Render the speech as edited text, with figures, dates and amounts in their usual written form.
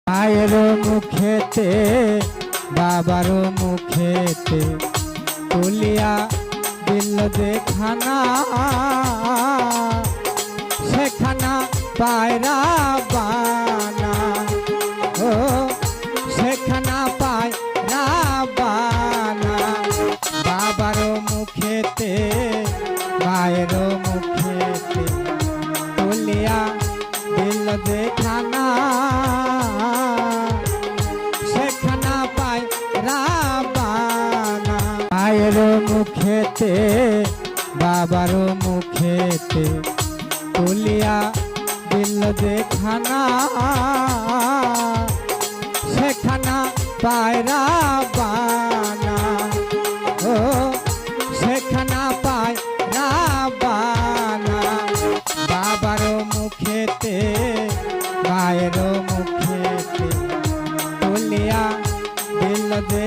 মায়ের মুখেতে বাবার মুখেতে তুলিয়া দিল যে খানা, সেখানা পায়রা বানা, ও সেখানা পায়রা বানা। বাবার মুখেতে মায়ের মুখেতে তুলিয়া দিল যে খানা, সেখানা পায়রা বানা। মায়ের মুখেতে বাবার মুখেতে তুলিয়া দিল যে খানা, সেখানা পায়রা বানা, ও সেখানা পায়রা বানা। বাবার মুখেতে মায়ের মুখেতে তুলিয়া দিল যে